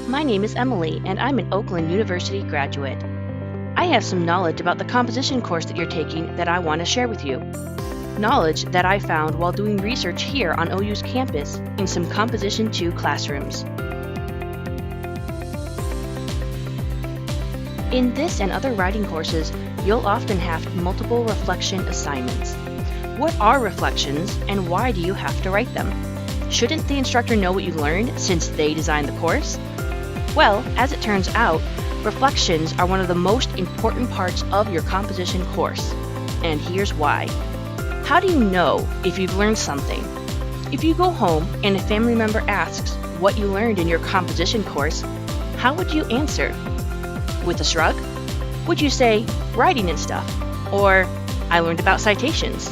My name is Emily, and I'm an Oakland University graduate. I have some knowledge about the composition course that you're taking that I want to share with you. Knowledge that I found while doing research here on OU's campus in some Composition 2 classrooms. In this and other writing courses, you'll often have multiple reflection assignments. What are reflections, and why do you have to write them? Shouldn't the instructor know what you learned since they designed the course? Well, as it turns out, reflections are one of the most important parts of your composition course. And here's why. How do you know if you've learned something? If you go home and a family member asks what you learned in your composition course, how would you answer? With a shrug? Would you say, writing and stuff? Or, I learned about citations?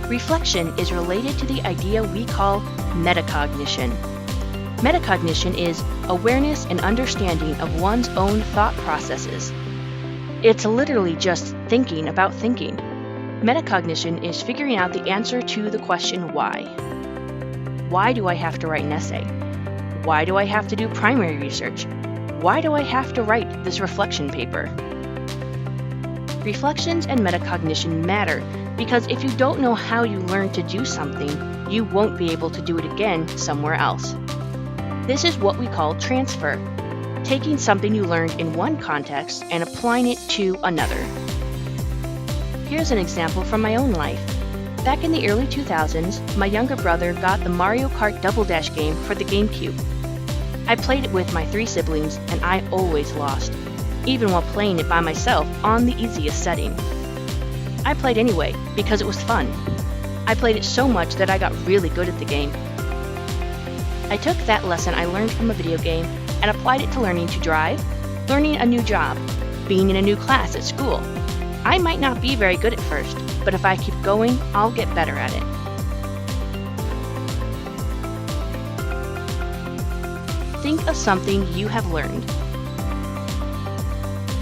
Reflection is related to the idea we call metacognition. Metacognition is awareness and understanding of one's own thought processes. It's literally just thinking about thinking. Metacognition is figuring out the answer to the question why. Why do I have to write an essay? Why do I have to do primary research? Why do I have to write this reflection paper? Reflections and metacognition matter because if you don't know how you learned to do something, you won't be able to do it again somewhere else. This is what we call transfer, taking something you learned in one context and applying it to another. Here's an example from my own life. Back in the early 2000s, my younger brother got the Mario Kart Double Dash game for the GameCube. I played it with my 3 siblings, and I always lost, even while playing it by myself on the easiest setting. I played anyway, because it was fun. I played it so much that I got really good at the game. I took that lesson I learned from a video game and applied it to learning to drive, learning a new job, being in a new class at school. I might not be very good at first, but if I keep going, I'll get better at it. Think of something you have learned.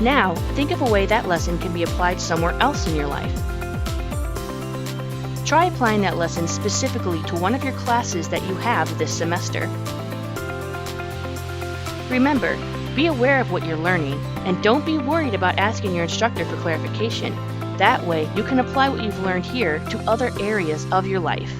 Now, think of a way that lesson can be applied somewhere else in your life. Try applying that lesson specifically to one of your classes that you have this semester. Remember, be aware of what you're learning, and don't be worried about asking your instructor for clarification. That way, you can apply what you've learned here to other areas of your life.